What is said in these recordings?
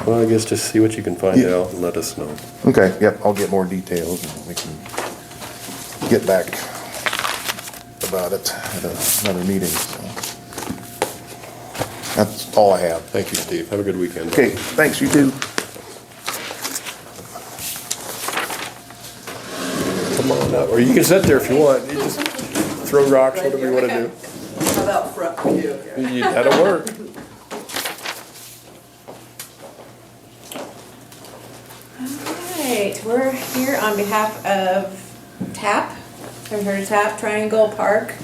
Well, I guess just see what you can find Yeah. out and let us know. Okay, yep, I'll get more details and we can get back about it at another meeting, so. That's all I have. Thank you, Steve. Have a good weekend. Okay, thanks, you too. Come on up, or you can sit there if you want. You just throw rocks, whatever you want to do. How about front view? That'll work. Alright, we're here on behalf of TAP. Have you heard of TAP? Triangle Park.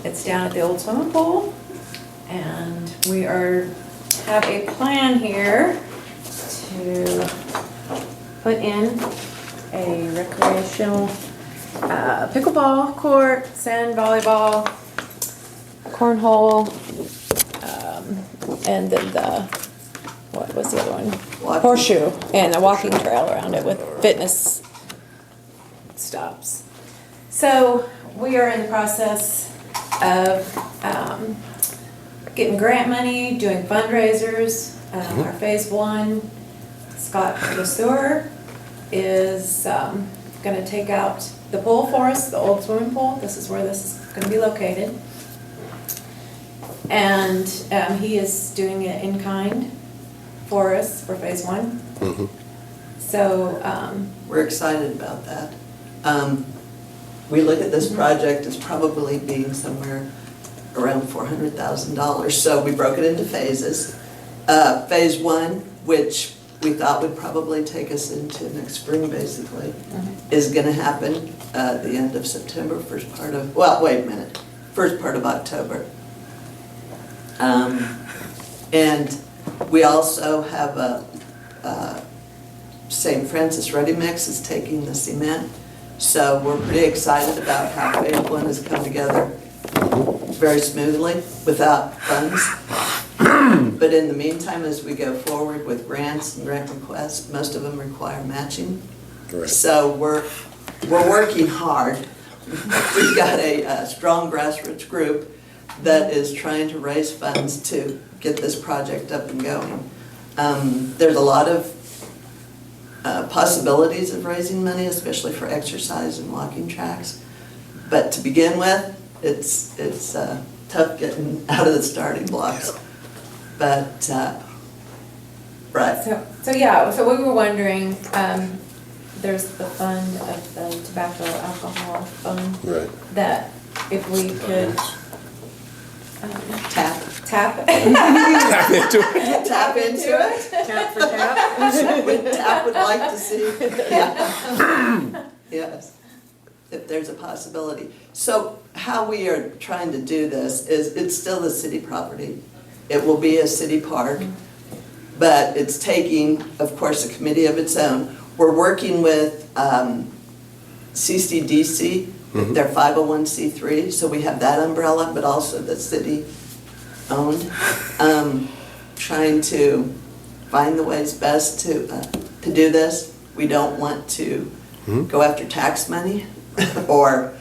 It's down at the old swimming pool. And we have a plan here to put in a recreational pickleball court, sand volleyball, cornhole, and then what was the other one? Walking. Horseshoe, and a walking trail around it with fitness stops. So we are in the process of getting grant money, doing fundraisers. Our phase one, Scott LeSueur is gonna take out the pool for us, the old swimming pool. This is where this is gonna be located. And he is doing it in kind for us for phase one. So, We're excited about that. We look at this project as probably being somewhere around $400,000. So we broke it into phases. Phase one, which we thought would probably take us into next spring basically, is gonna happen the end of September, first part of October. And we also have St. Francis Ready Mix is taking the cement. So we're pretty excited about how phase one has come together very smoothly without funds. But in the meantime, as we go forward with grants and grant requests, most of them require matching. Correct. So we're working hard. We've got a strong grassroots group that is trying to raise funds to get this project up and going. There's a lot of possibilities of raising money, especially for exercise and walking tracks. But to begin with, it's tough getting out of the starting blocks. But, right. so we were wondering, there's the fund of the tobacco alcohol fund. Right. That if we could Tap tap. Tap into it. Tap into it. Tap for tap. Tap would like to see, yeah. Yes, if there's a possibility. So how we are trying to do this is, it's still the city property. It will be a city park, but it's taking, of course, a committee of its own. We're working with CCDC, they're 501c3, so we have that umbrella, but also the city owned. Trying to find the ways best to do this. We don't want to go after tax money or,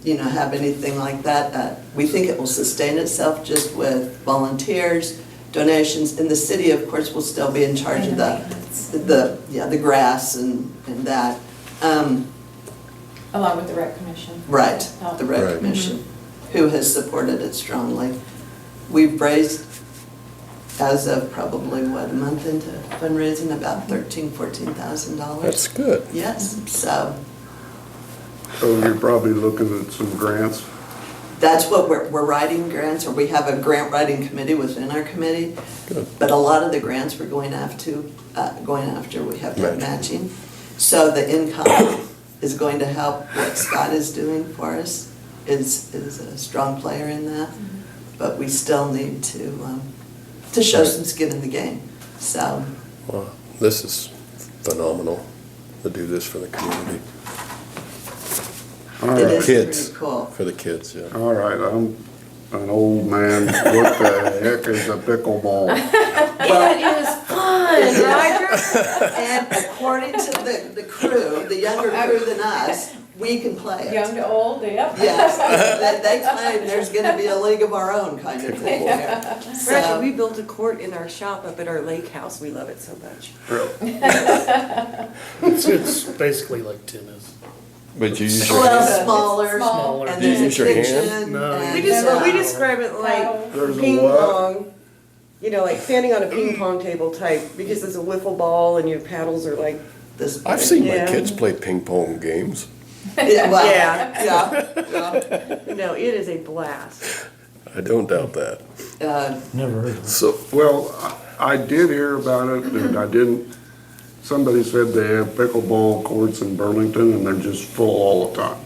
have anything like that. We think it will sustain itself just with volunteers, donations, and the city, of course, will still be in charge of the grass and that. Along with the rec commission. Right, Oh. the rec Right. commission, who has supported it strongly. We've raised, as of probably, a month into fundraising, about $14,000. That's good. Yes, so So you're probably looking at some grants. that's what we're writing grants, or we have a grant writing committee within our committee. Good. But a lot of the grants we're going after, we have to have Matching. matching. So the income is going to help what Scott is doing for us, is a strong player in that. But we still need to show some skin in the game, so. Wow, this is phenomenal to do this for the community. All It right, is Kids. pretty cool. For the kids, yeah. all right, I'm an old man. What the heck is a pickleball? Well, It is fun, Roger. and according to the crew, the younger crew than us, we can play it. Young to old, yep. Yes, they claim there's gonna be a league of our own kind of thing there. Actually, So, we built a court in our shop up at our lake house. We love it so much. It's basically like tennis. But you use your well, hand. smaller, Small. and Do you there's use a your hand? kitchen. No, and- We describe it like There's a ping what? pong. You know, like standing on a ping pong table type, because it's a wiffle ball and your paddles are like, This I've seen my Yeah. kids play ping pong games. Yeah, well, Yeah. yeah. no, it is a blast. I don't doubt that. Never heard of it. So, Well, I did hear about it, and I didn't, somebody said they have pickleball courts in Burlington, and they're just full all the time.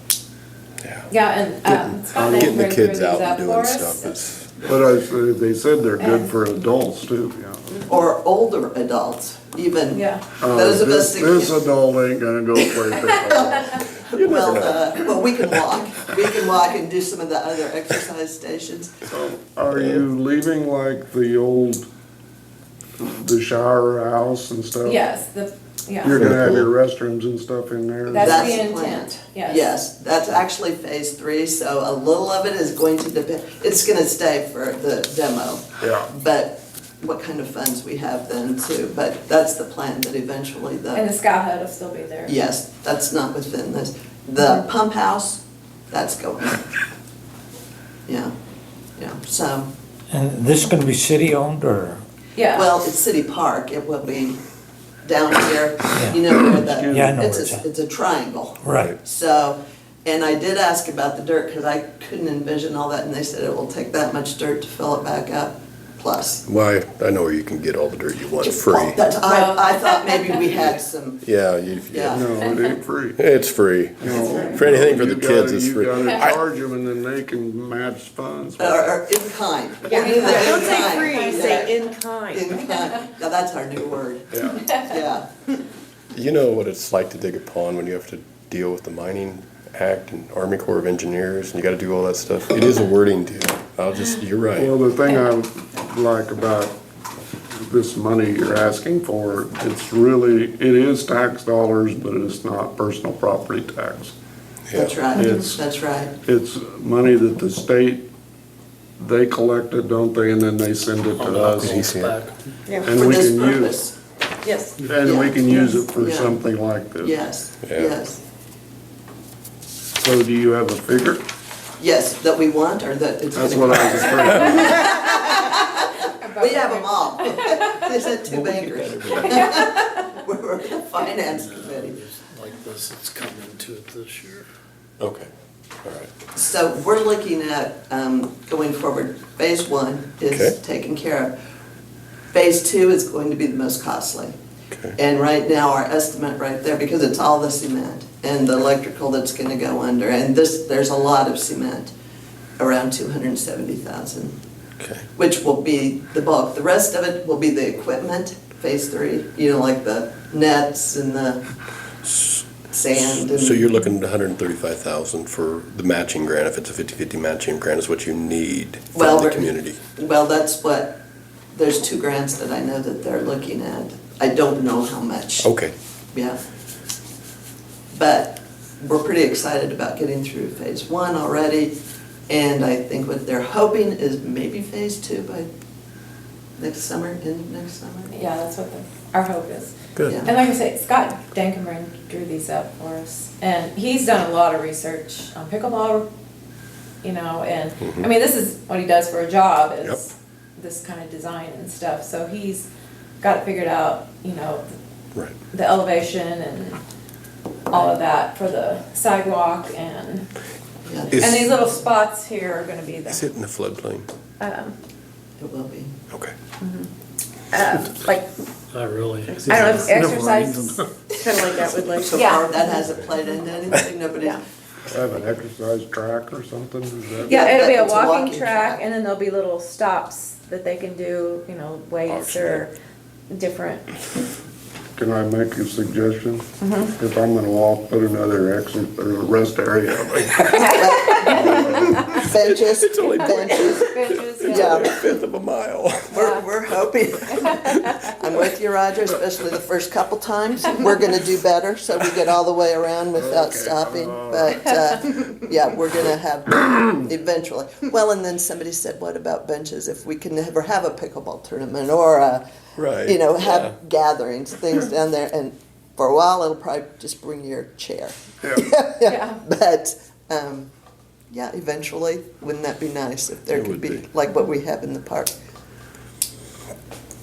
Yeah, and, Scott and I getting the ran through kids these out up and for doing us. stuff is, But they said they're good for adults too, yeah. Or older adults, even. Yeah. Those of us that This can- adult ain't gonna go play pickleball. Well, we can walk. We can walk and do some of the other exercise stations. Are you leaving like the old, the shower house and stuff? Yes, yeah. You're gonna have your restrooms and stuff in there? That's the the intent, plan. yes. Yes, that's actually phase 3, so a little of it is going to depend, it's gonna stay for the demo. Yeah. But what kind of funds we have then too, but that's the plan, that eventually And the the, scout hut will still be there. yes, that's not within this. The pump house, that's going. Yeah, so, And this is gonna be city-owned or? Yeah. well, it's City Park, it will be down here, you know, where the, Yeah, I know it's where it's at. it's a triangle. Right. So, and I did ask about the dirt, because I couldn't envision all that, and they said it will take that much dirt to fill it back up, plus. why, I know where you can get all the dirt you want free. That's, I thought maybe we had some, Yeah, Yeah. No, it ain't free. it's free. No. For anything for the You kids, gotta- it's free. You gotta I- charge them and then they can match funds. or in kind. Yeah, We'll do the Don't in say kind. free, say in kind. In kind, now that's our new word, Yeah. yeah. You know what it's like to dig a pond when you have to deal with the Mining Act and Army Corps of Engineers, and you gotta do all that stuff. It is a wording deal. You're Well, right. the thing I like about this money you're asking for, it is tax dollars, but it's not personal property tax. That's Yeah. right, It's- that's right. It's money that the state, they collect it, don't they, and then they send it to us. Easy. Back. Yeah, And For we this can use, purpose, yes. and we can use it for Yeah. something like this. yes, Yeah. yes. So do you have a figure? Yes, that we want, or that it's That's gonna what I was cost. afraid of. We have them all. They said 2 bankers. We're the finance committee. Like this, it's coming to it this year. Okay, all right. So we're looking at, going forward, phase 1 Okay. is taken care of. Phase 2 is going to be the most costly. Okay. And right now, our estimate right there, because it's all the cement and the electrical that's gonna go under, and there's a lot of cement, around 270,000, Okay. which will be the bulk. The rest of it will be the equipment, phase 3, you know, like the nets and the sand and. So you're looking at 135,000 for the matching grant, if it's a 50/50 matching grant is what you need Well, from the we're- community. Well, that's what, there's 2 grants that I know that they're looking at. I don't know how much. Okay, Yeah. But we're pretty excited about getting through phase 1 already. And I think what they're hoping is maybe phase 2 by next summer, end of next summer. Yeah, that's what our hope is. good. Yeah. And like I say, Scott Dankenbrand drew these up for us, and he's done a lot of research on pickleball, you know, and, I mean, this is what he does for a job, Yep. is this kind of design and stuff, so he's got it figured out, you know, Right. the elevation and all of that for the sidewalk, and Yeah, Is- these little spots here are gonna be Is the, it in the floodplain? it will be. Okay. like, Not really. I don't know, if exercise. Kind of like that would like. So Yeah. far, that hasn't played into anything, nobody's. Yeah. Have an exercise track or something, is that? Yeah, it'll be a It's a walking walking track, track. and then there'll be little stops that they can do, you know, weights or different. Can I make a suggestion? If I'm gonna walk, put another exit or rest area. benches, It's only benches. Benches, Yeah. a fifth of a mile. We're hoping. I'm with you, Roger, especially the first couple times. We're gonna do better, so we get all the way around without stopping. But, yeah, we're gonna have eventually. Well, and then somebody said, what about benches? If we can never have a pickleball tournament or Right. have gatherings, things down there. And for a while, it'll probably just bring your chair. Yeah. But, yeah, eventually, wouldn't that be nice if there It could would be, be. like what we have in the park?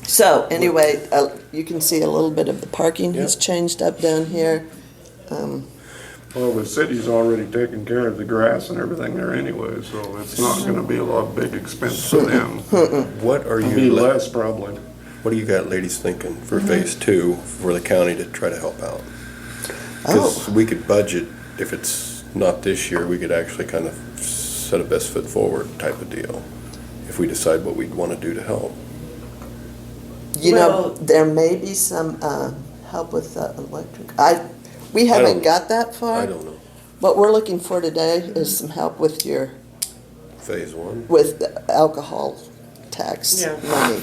So, anyway, you can see a little bit of the parking has Yep. changed up down here. Well, the city's already taken care of the grass and everything there anyway, so it's not gonna be a lot of big expense for them. What are It'll be you, less probably. what do you got ladies thinking for phase two for the county to try to help out? Oh, Because we could budget, if it's not this year, we could actually kind of set a best foot forward type of deal. If we decide what we'd want to do to help. you know, Well- there may be some help with the electric. We I haven't don't- got that far. I don't know, What we're looking for today is some help with phase one? with the alcohol tax Yeah. money,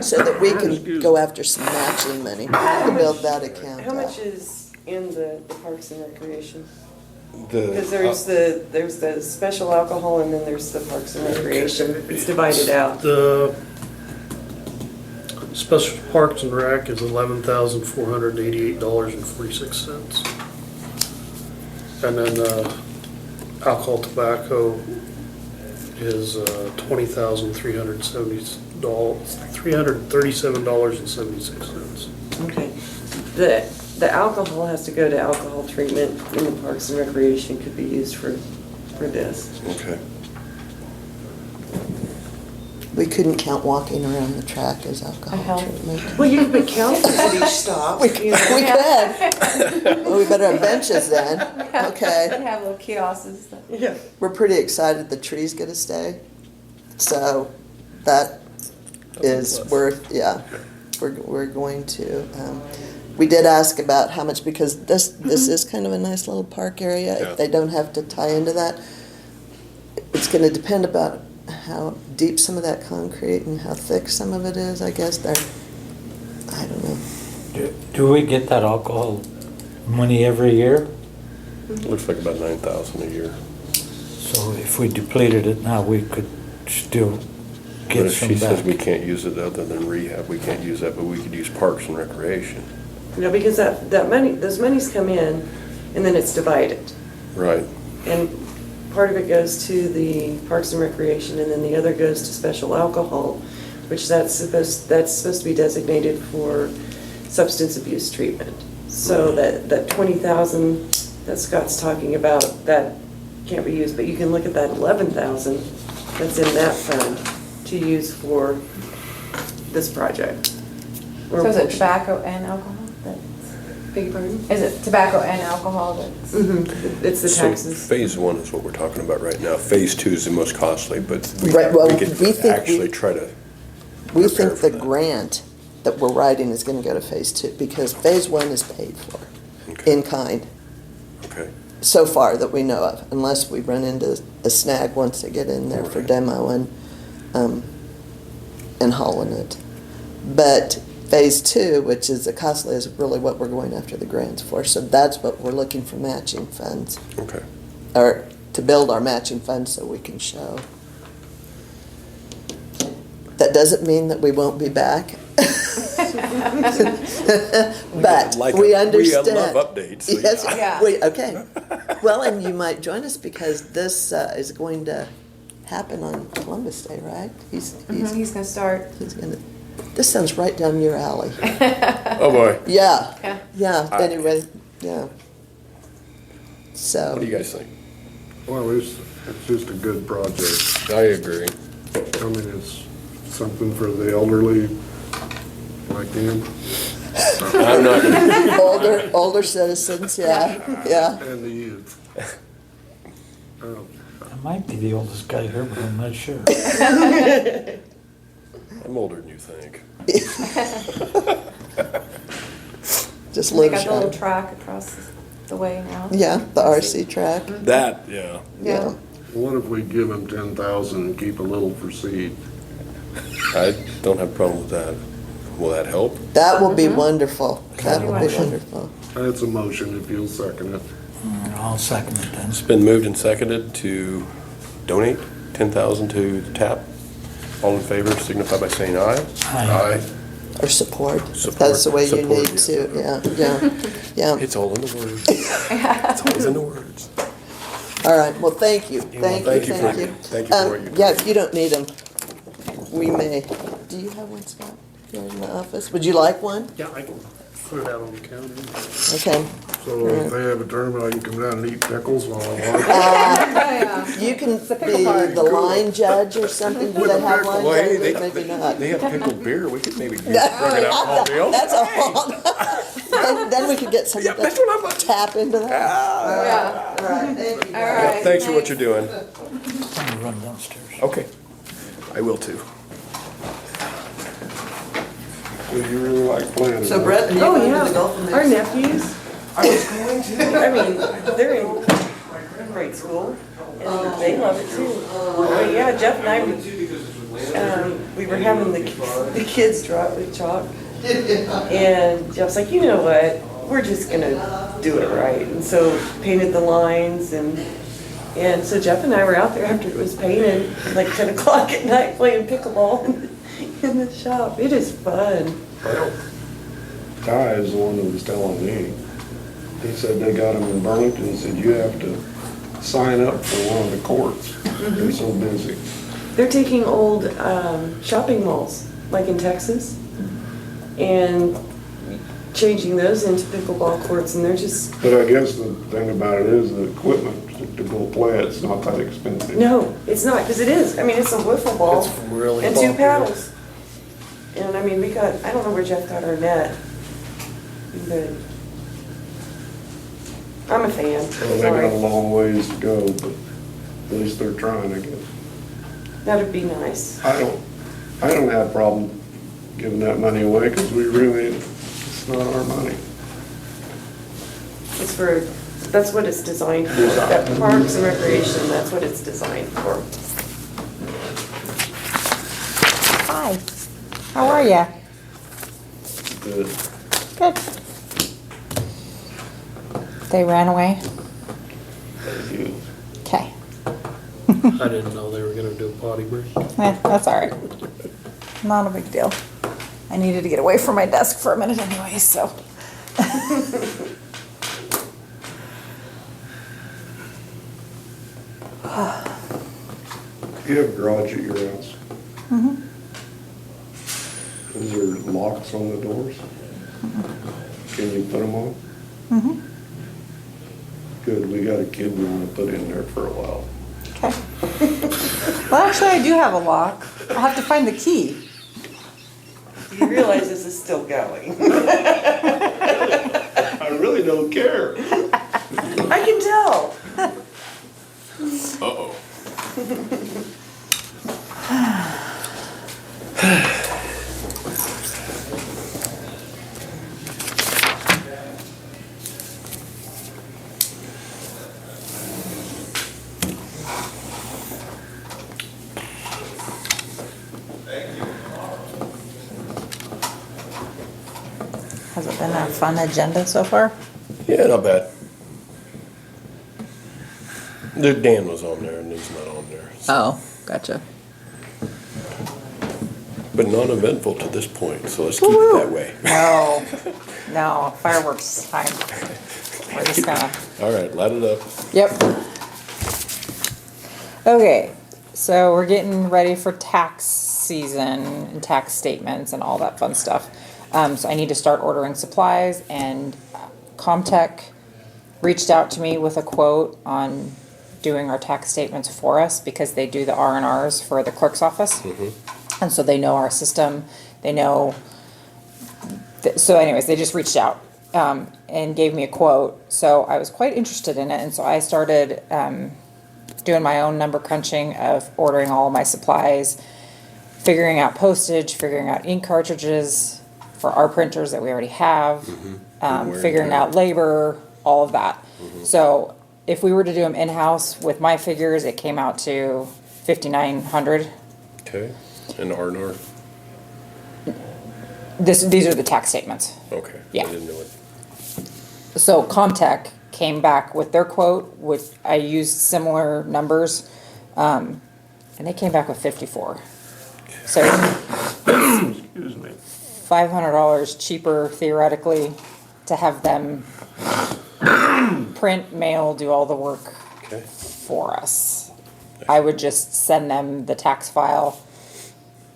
so that we can go after some matching money to build that account How up. much is in the Parks and Recreation? The, Because there's the special alcohol and then there's the Parks and Recreation. It's divided out. The special parks and rec is $11,488.46. And then, alcohol tobacco is, $337.76. Okay. The alcohol has to go to alcohol treatment and the Parks and Recreation could be used for this. okay. We couldn't count walking around the track as alcohol Uh-huh. treatment. Well, you can put counters at each stop. We you know. could. Well, we better have benches then. We Okay. have little kiosks. Yeah. We're pretty excited the tree's gonna stay. So that is worth, yeah. We're going to, we did ask about how much, because this is kind of a nice little park area. Yeah. If they don't have to tie into that, it's gonna depend about how deep some of that concrete and how thick some of it is, I guess. I don't know. Do we get that alcohol money every year? Looks like about 9,000 a year. So if we depleted it now, we could still But get if some she says back. we can't use it other than rehab, we can't use that, but we could use parks and recreation. You know, because that money, those monies come in and then it's divided. Right. And part of it goes to the Parks and Recreation, and then the other goes to special alcohol, which that's supposed to be designated for substance abuse treatment. So that 20,000 that Scott's talking about, that can't be used, but you can look at that 11,000 that's in that fund to use for this project. So is it tobacco and alcohol? Beg your pardon? Is it tobacco and alcohol that's? Mm-hmm. It's the So taxes. phase one is what we're talking about right now. Phase two is the most costly, but Right, well, we we could think actually try to, We prepare think for the that. grant that we're writing is gonna go to phase two, because phase one is paid for Okay. in kind, okay, so far that we know of, unless we run into a snag once they get in there for Right. demo and hauling it. But phase two, which is the costly, is really what we're going after the grants for, so that's what we're looking for matching funds, okay. or to build our matching funds so we can show. That doesn't mean that we won't be back. But Like we a- understand. We love updates. so Yes, Yeah. okay. Well, and you might join us because this is going to happen on Columbus Day, right? He's He's gonna start. gonna, this sounds right down your alley. Oh, boy. Yeah, Yeah. yeah, anyway, yeah. So. What do you guys think? Well, it's just a good project. I agree. I mean, it's something for the elderly like him I'm not gonna, Older citizens, yeah, yeah. and the youth. I might be the oldest guy here, but I'm not sure. I'm older than you think. Just They live got the little shy. track across the way now. Yeah, the RC track, That, yeah. yeah. What if we give him 10,000 and keep a little for seed? I don't have a problem with that. Will that help? That will be wonderful. That will be much. wonderful. That's a motion if you'll second it. I'll second it then. It's been moved and seconded to donate 10,000 to the TAP. All in favor signify by saying aye. Aye. Or support, if Support, that's the way you support, need to, yeah. It's all in the words. It's always in the words. All right, well, thank you, thank you, thank you for- thank you. thank you for what you're Yeah, doing. if you don't need them, we may. Do you have one, Scott? You're in the office. Would you like one? Yeah, I can put it out on the counter. Okay. So if they have a terminal, you come down and eat pickles while I watch. You can be the line judge or something. Do they have line Well, hey, judges? Maybe not. They have pickled beer. We could maybe bring it out all the That's all. Then we could get some Yeah, that's what I'm like. tap into that. Yeah. All right, thank you. All right. Thanks for what you're doing. I'm gonna run downstairs. Okay. I will too. So you really like planning. So Brett, are you Oh, going to yeah, the Gulf of our Mexico? nephews. I was going to. I mean, they're in grade school, and they love it too. But yeah, Jeff and I, we were having the kids draw it with chalk, and Jeff's like, you know what, we're just gonna do it right, and so painted the lines, and so Jeff and I were out there after it was painted, like 10 o'clock at night, playing pickleball in the shop. It is fun. Ty is the one that was telling me. He said they got him in Burlington. He said, you have to sign up for one of the courts. They're so busy. They're taking old shopping malls, like in Texas, and changing those into pickleball courts, and they're just, But I guess the thing about it is the equipment to go play it's not that expensive. no, it's not, because it is. I mean, it's a wiffle ball It's really and 2 popular. paddles. And I mean, we got, I don't know where Jeff got our net, but I'm a fan. Well, they got a Sorry. long ways to go, but at least they're trying, I guess. That'd be nice. I don't have a problem giving that money away because we really, it's not our money. It's for, that's what it's designed for. That Parks and Recreation, that's what it's designed for. Hi, how are ya? Good. Good. They ran away? They do. Okay. I didn't know they were gonna do a potty break. That's all right. Not a big deal. I needed to get away from my desk for a minute anyway, so. You have a garage at your house? Mm-hmm. Is there locks on the doors? Can you put them on? Mm-hmm. Good, we got a kid we wanna put in there for a while. Okay. Well, actually, I do have a lock. I'll have to find the key. You realize this is still going. I really don't care. I can tell. Uh-oh. Has it been a fun agenda so far? Yeah, not bad. Dan was on there and he's not on there. Oh, gotcha. But non-eventful to this point, so let's keep it that way. No, no, fireworks is fine. We're just gonna, All right, light it up. yep. Okay, so we're getting ready for tax season and tax statements and all that fun stuff. So I need to start ordering supplies, and Comtech reached out to me with a quote on doing our tax statements for us because they do the R&Rs for the clerk's office. And so they know our system, they know, so anyways, they just reached out and gave me a quote. So I was quite interested in it, and so I started doing my own number crunching of ordering all of my supplies, figuring out postage, figuring out ink cartridges for our printers that we already have, wear and figuring tear. out labor, all of that. So if we were to do them in-house with my figures, it came out to 5,900. Okay, and R&R, These are the tax statements. okay. Yeah. I didn't know it. So Comtech came back with their quote, which I used similar numbers, and they came back with 54. So Excuse me. $500 cheaper theoretically to have them print, mail, do all the work Okay, for us. I would just send them the tax file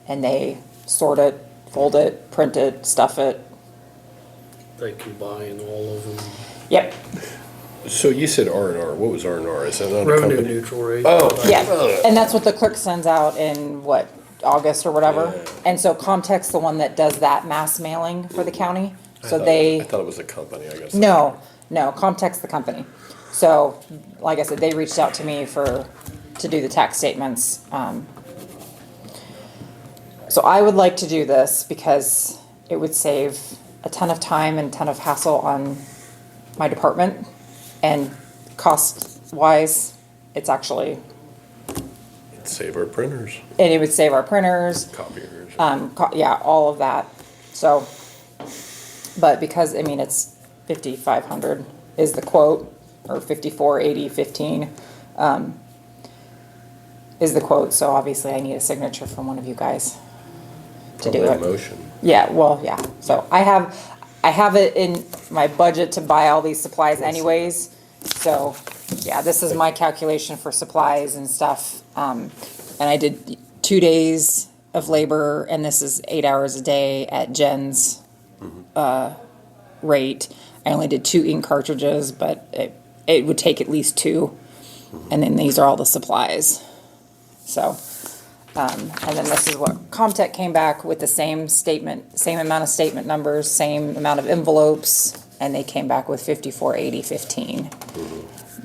and they sort it, fold it, print it, stuff it. They combine all of them. Yep. so you said R&R, what was R&R? Is that not a Revenue company? neutral rate. Oh. Yeah, and that's what the clerk sends out in what, August or whatever? Yeah. And so Comtech's the one that does that mass mailing for the county. I So thought- they. I thought it was a company, I guess. No, Comtech's the company. So, like I said, they reached out to me to do the tax statements. So I would like to do this because it would save a ton of time and a ton of hassle on my department. And cost-wise, it's actually, It'd save our printers, and it would save our printers, copiers. yeah, all of that. So, but because, I mean, it's 5,500 is the quote, or 548015 is the quote. So obviously I need a signature from one of you guys to do Probably a it. motion. Yeah, well, yeah. So I have it in my budget to buy all these supplies anyways. So, yeah, this is my calculation for supplies and stuff. And I did 2 days of labor, and this is 8 hours a day at Jen's rate. I only did 2 ink cartridges, but it would take at least 2. And then these are all the supplies. So, and then this is what Comtech came back with, the same statement, same amount of statement numbers, same amount of envelopes, and they came back with 548015.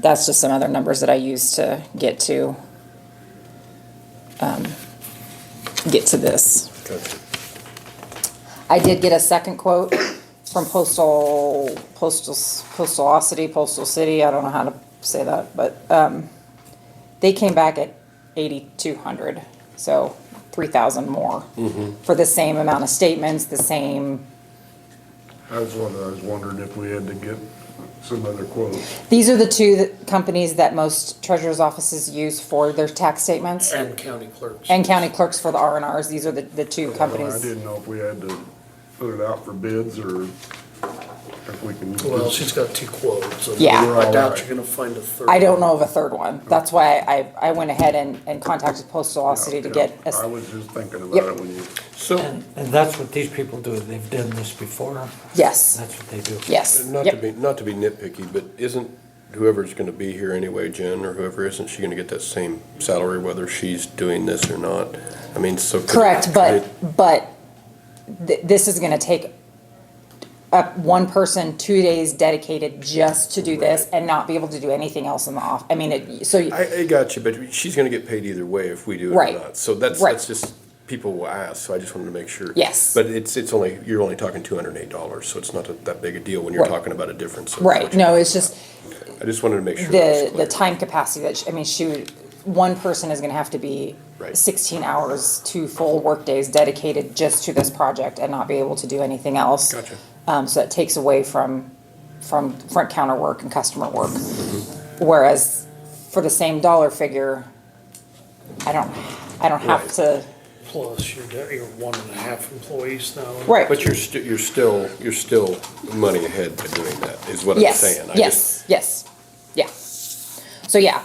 That's just some other numbers that I used to get to this. Gotcha. I did get a second quote from Postalocity, Postal City, I don't know how to say that, but, they came back at 8,200, so 3,000 more. For the same amount of statements, the same, I was wondering if we had to get some other quotes. these are the two companies that most treasurer's offices use for their tax statements, And county clerks. and county clerks for the R&Rs, these are the two I companies. didn't know if we had to put it out for bids or if we can. Well, she's got 2 quotes. and Yeah. I doubt Right. you're gonna find a third. I don't know of a third one, that's why I went ahead and contacted Postalocity to get, I was just thinking about Yep. it when you. So, And that's what these people do. They've done this before. yes, That's what they do. yes, not to yep. be nitpicky, but isn't whoever's gonna be here anyway, Jen, or whoever, isn't she gonna get that same salary whether she's doing this or not? I mean, so. Correct, but this is gonna take one person 2 days dedicated just to do this and not be able to do anything else in the off, I mean, I got you, but she's gonna get paid either way if we do it or Right. not. So that's Right. just, people will ask, so I just wanted to make sure. Yes. But you're only talking $208, so it's not that big a deal when you're Right. talking about a difference. of right, what you- no, it's just I just wanted to make sure. that was the clear. time capacity that, one person is gonna have to be Right. 16 hours, 2 full workdays dedicated just to this project and not be able to do anything else. Gotcha. So that takes away from front counter work and customer work. Whereas for the same dollar figure, I don't have Right. to, Plus, you're 1.5 employees now. right. But you're still money ahead by doing that, is what I'm Yes, saying. I yes, yes, yeah. So, yeah,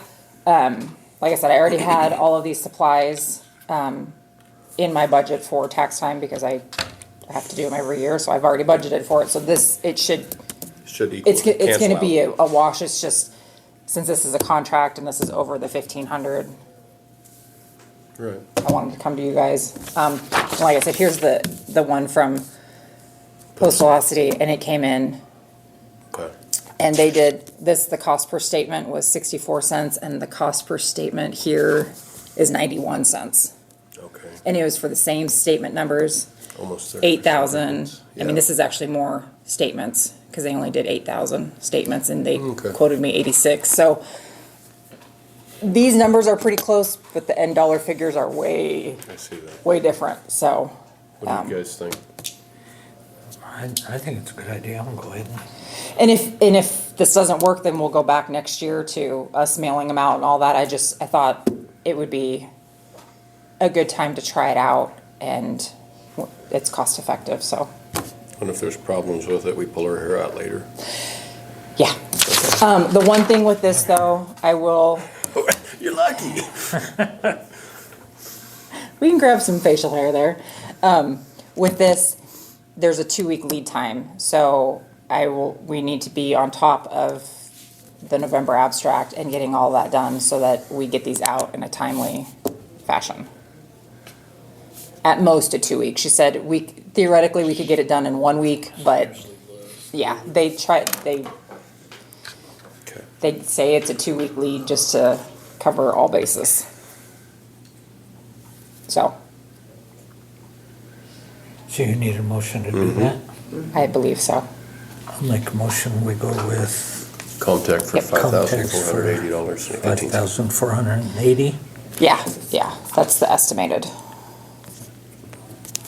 like I said, I already had all of these supplies, in my budget for tax time because I have to do them every year, so I've already budgeted for it, so it should, Should equal. it's gonna cancel be out. a wash, it's just, since this is a contract and this is over the 1,500, Right. I wanted to come to you guys. Like I said, here's the one from Postalocity, and it came in, Okay. and they did this, the cost per statement was 64 cents, and the cost per statement here is 91 cents. Okay. And it was for the same statement numbers, Almost 30%. 8,000. I Yeah. mean, this is actually more statements. because they only did 8,000 statements and they Okay. quoted me 86. So these numbers are pretty close, but the end dollar figures are way, I see that. way different. So, What do you guys think? I think it's a good idea. I'm gonna go ahead and. and if this doesn't work, then we'll go back next year to us mailing them out and all that. I thought it would be a good time to try it out, and it's cost effective. So, And if there's problems with it, we pull our hair out later. yeah. The one thing with this though, I will. You're lucky. We can grab some facial hair there. With this, there's a 2-week lead time, so we need to be on top of the November abstract and getting all that done so that we get these out in a timely fashion. At most a 2 week. She said theoretically we could get it done in 1 week, but yeah, they Okay. say it's a 2-week lead just to cover all bases. So, So you need a motion to do that? I believe so. I'll make a motion, we go with Comtech for Yep. $5,480.15. $5,480. Yeah, that's the estimated.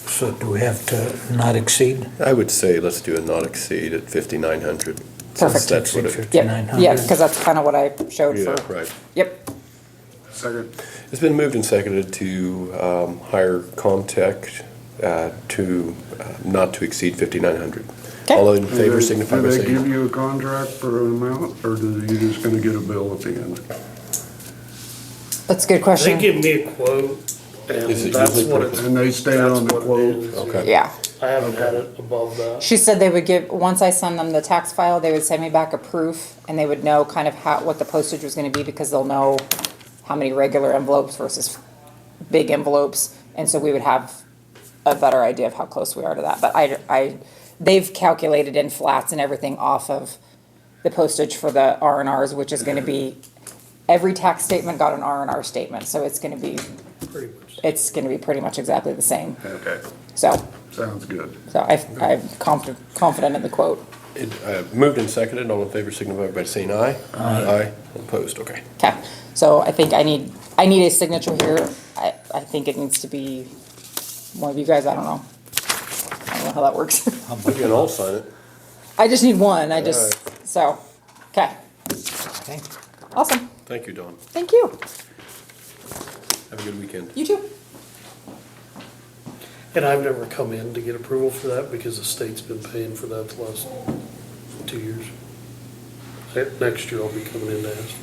So do we have to not exceed? I would say let's do a not exceed at 5,900. Perfect. That's what it, Yep, 5,900. yeah, because that's kind of what I showed yeah, for. right. Yep, Second. It's been moved and seconded to hire Comtech to not to exceed 5,900. Okay. All in favor signify by Do they give saying. you a contract for an amount, or do you just gonna get a bill at the end? that's a good They question. give me a quote, Is it and that's usually what per- it's. And they stand on the that's what it quote? is. Okay. Yeah, I haven't had it above that. she said they would once I send them the tax file, they would send me back a proof and they would know kind of what the postage was gonna be because they'll know how many regular envelopes versus big envelopes. And so we would have a better idea of how close we are to that. But they've calculated in flats and everything off of the postage for the R&Rs, which is gonna be, every tax statement got an R&R statement, so it's gonna be pretty much exactly the same. Okay, So sounds good. I'm confident in the quote. Moved and seconded, all in favor signify by saying aye. Aye. Opposed, okay. Okay, so I think I need a signature here. I think it needs to be one of you guys, I don't know. I don't know how that works. We can all sign it. I just need one, okay. Okay. Awesome, Thank you, Dawn. thank you. Have a good weekend. You too. And I've never come in to get approval for that because the state's been paying for that the last 2 years. Next year I'll be coming in to ask.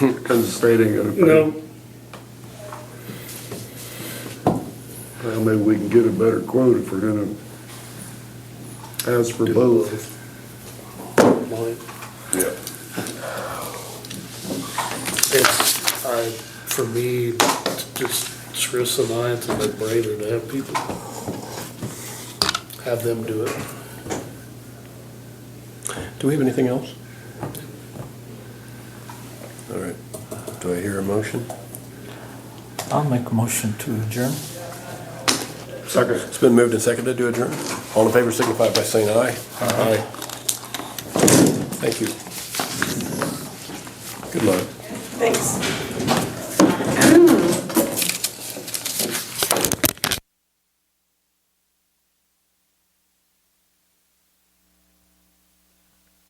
Because the state ain't gonna pay. No, Well, maybe we can get a better quote if we're gonna ask for do both. mine. Yeah. For me, just Chris and I, it's a no-brainer to have people, have them do it. Do we have anything else? All right. Do I hear a motion? I'll make a motion to adjourn. Second. It's been moved and seconded to adjourn. All in favor signify by saying aye. Aye. Thank you. Good luck. Thanks.